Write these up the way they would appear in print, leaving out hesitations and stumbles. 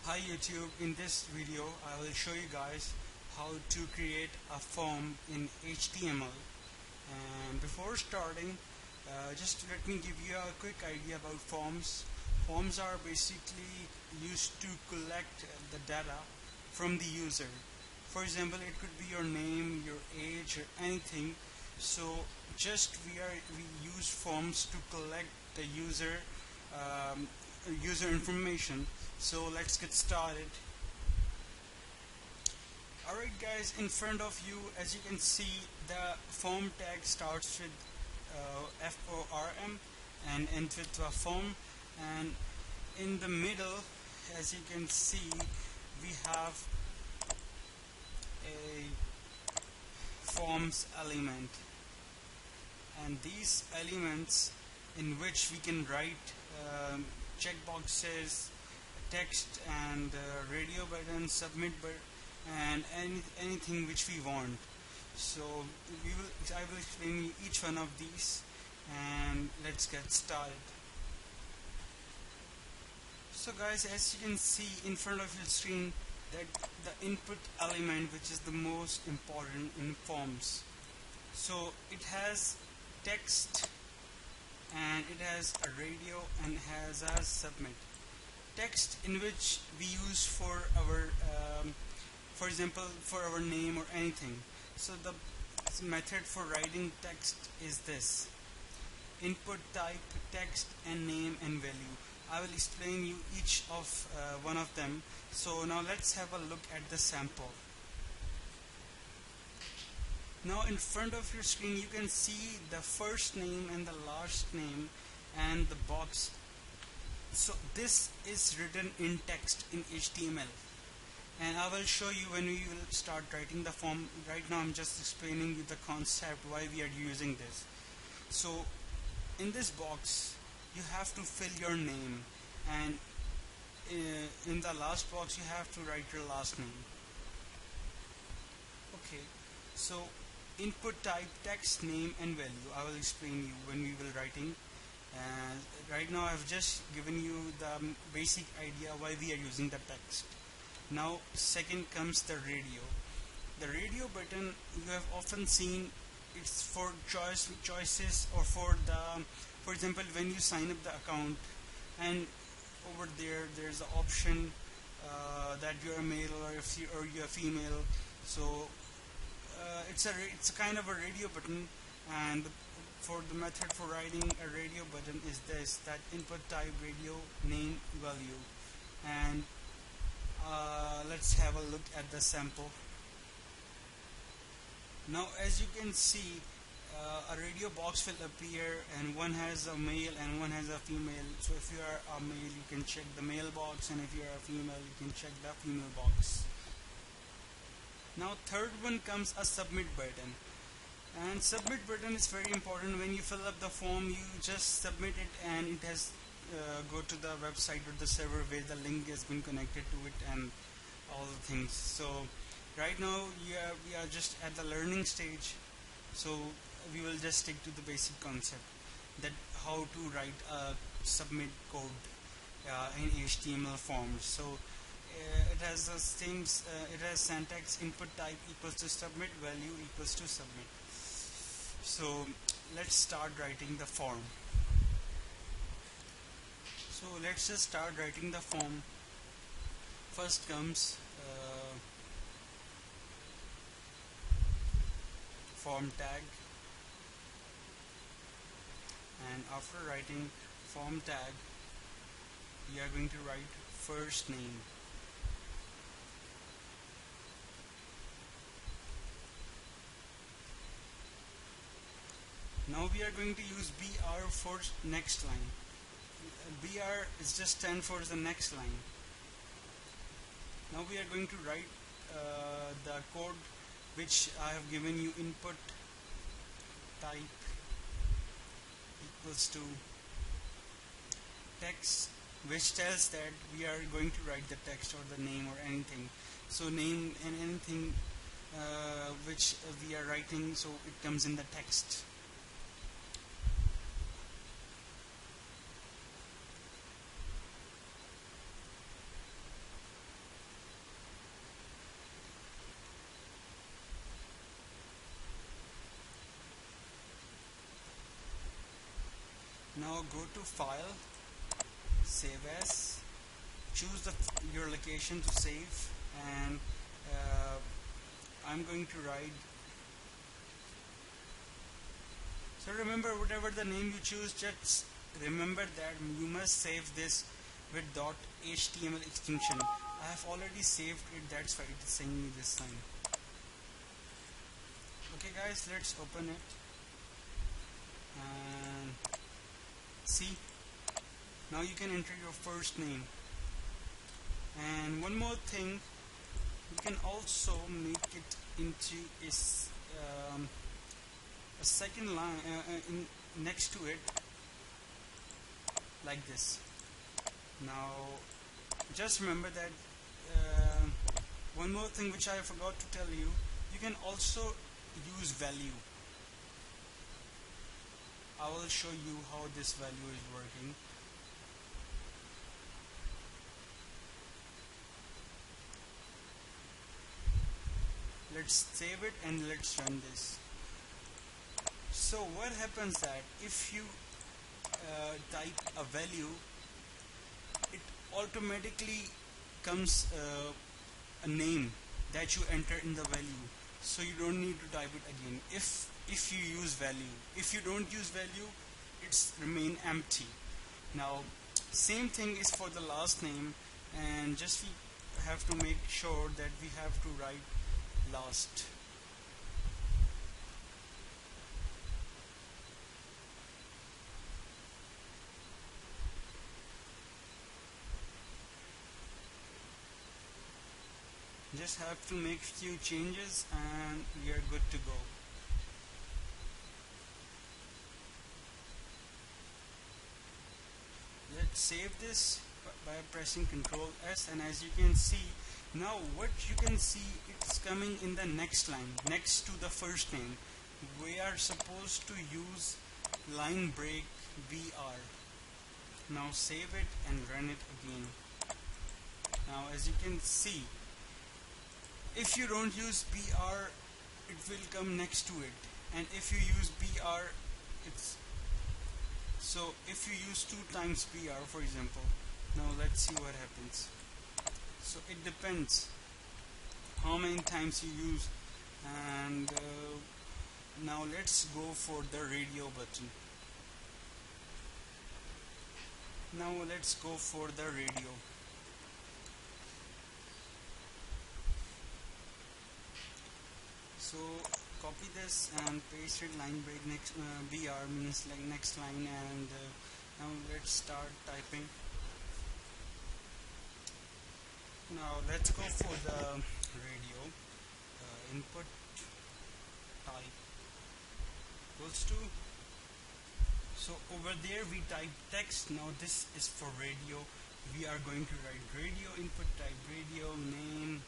Hi YouTube, in this video I will show you guys how to create a form in HTML. And before starting, just let me give you a quick idea about forms. Forms are basically used to collect the data from the user. For example, it could be your name, your age, or anything. So we use forms to collect the user information. So let's get started. Alright guys, in front of you, as you can see, the form tag starts with FORM and ends with a form, and in the middle, as you can see, we have a forms element, and these elements in which we can write checkboxes, text, and radio button, submit button, and anything which we want. So I will explain you each one of these, and let's get started. So guys, as you can see in front of your screen, that the input element, which is the most important in forms. So it has text, and it has a radio, and has a submit. Text in which we use for our for example, for our name or anything. So the method for writing text is this: input type, text, and name and value. I will explain you each of one of them. So now let's have a look at the sample. Now in front of your screen you can see the first name and the last name and the box. So this is written in text in HTML, and I will show you when we will start writing the form. Right now I'm just explaining you the concept why we are using this. So in this box you have to fill your name, and in the last box you have to write your last name. Okay, so input type, text, name and value. I will explain you when we will writing. And right now I've just given you the basic idea why we are using the text. Now second comes the radio. The radio button you have often seen, it's for choices, or for example, when you sign up the account, and over there's the option that you're a male or you're a female. So it's a kind of a radio button, and for the method for writing a radio button is this: that input type, radio, name, value. And let's have a look at the sample. Now as you can see, a radio box will appear, and one has a male and one has a female. So if you are a male, you can check the male box, and if you are a female, you can check the female box. Now third one comes a submit button, and submit button is very important. When you fill up the form, you just submit it, and it has go to the website or the server where the link has been connected to it and all the things. So right now we are just at the learning stage, so we will just stick to the basic concept, that how to write a submit code in HTML forms. So it has the same it has syntax: input type equals to submit, value equals to submit. So let's start writing the form. So let's just start writing the form. First comes form tag, and after writing form tag we are going to write first name. Now we are going to use BR for next line. BR is just stand for the next line. Now we are going to write the code which I have given you: input type equals to text, which tells that we are going to write the text or the name or anything. So name and anything which we are writing, so it comes in the text. Now go to File, Save As, choose your location to save, and I'm going to write. So remember, whatever the name you choose, just remember that you must save this with .html extension. I have already saved it, that's why it is saying me this sign. Okay guys, let's open it and see. Now you can enter your first name. And one more thing, you can also make it into a second line next to it, like this. Now just remember that one more thing which I forgot to tell you, you can also use value. I will show you how this value is working. Let's save it and let's run this. So what happens that if you type a value, it automatically comes a name that you enter in the value, so you don't need to type it again if you use value. If you don't use value, it's remain empty. Now same thing is for the last name, and just we have to make sure that we have to write last. Just have to make few changes and we are good to go. Let's save this by pressing Ctrl S, and as you can see, now what you can see, it's coming in the next line next to the first name. We are supposed to use line break BR. Now save it and run it again. Now as you can see, if you don't use BR, it will come next to it, and if you use BR, it's so if you use 2 times BR, for example. Now let's see what happens. So it depends how many times you use, and now let's go for the radio button. Now let's go for the radio. So copy this and paste it, line break next BR means like next line, and now let's start typing. Now let's go for the radio. Input type equals to, so over there we type text. Now this is for radio. We are going to write radio, input type radio, name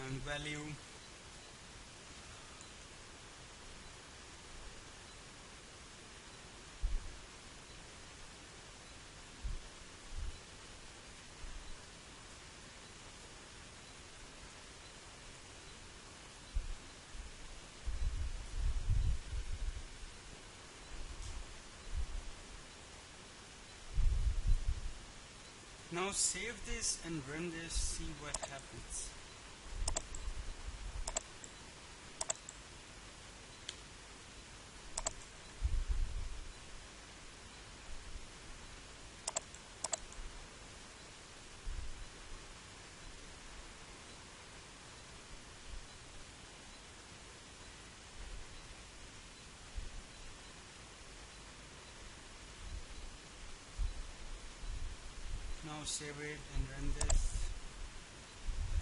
and value. Now save this and run this, see what happens. Now save it and run this.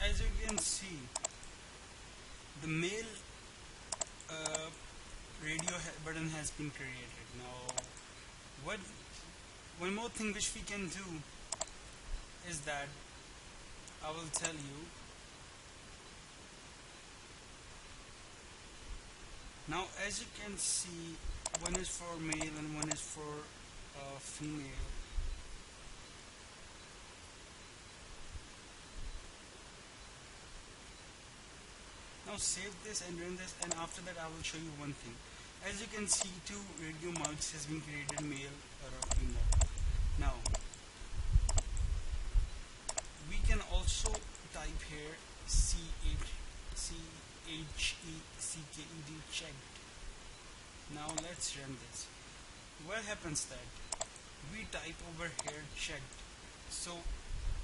As you can see, the mail radio button has been created. Now one more thing which we can do is that I will tell you. Now as you can see, one is for male and one is for female. Now save this and run this, and after that I will show you one thing. As you can see, two radio marks has been created, male or a female. Now we can also type here CHECKED checked. Now let's run this. What happens that we type over here checked, so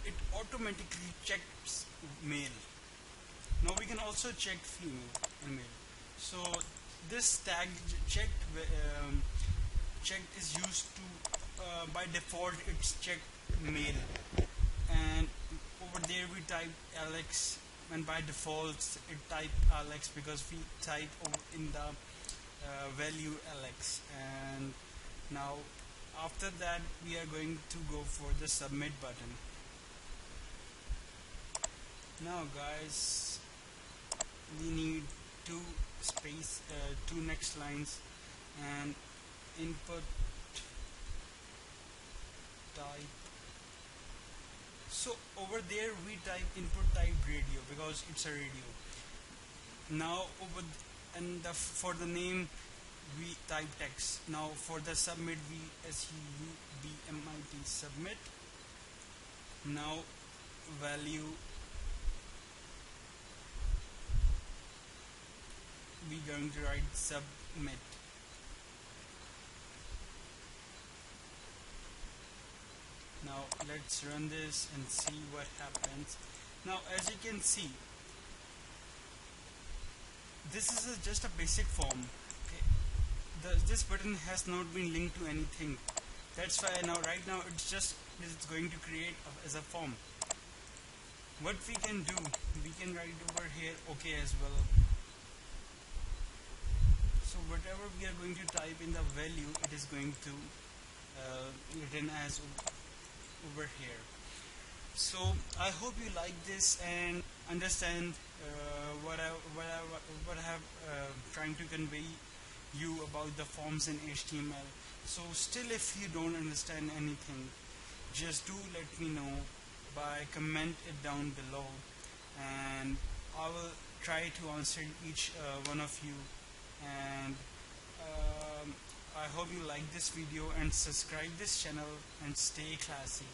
it automatically checks male. Now we can also check female and male. So this tag checked is used to by default it's checked male, and over there we type Alex, and by default it type Alex because we type in the value Alex. And now after that we are going to go for the submit button. Now guys, we need two next lines and input type. So over there we type input type radio because it's a radio. Now and for the name we type text. Now for the submit, we SUBMIT submit. Now value we going to write submit. Now let's run this and see what happens. Now as you can see, this is just a basic form. Okay. This button has not been linked to anything. That's why right now it's going to create as a form. What we can do, we can write over here OK as well. So whatever we are going to type in the value, it is going to written as over here. So I hope you like this and understand what I have trying to convey you about the forms in HTML. So still, if you don't understand anything, just do let me know by comment it down below, and I will try to answer each one of you. And I hope you like this video and subscribe this channel and stay classy.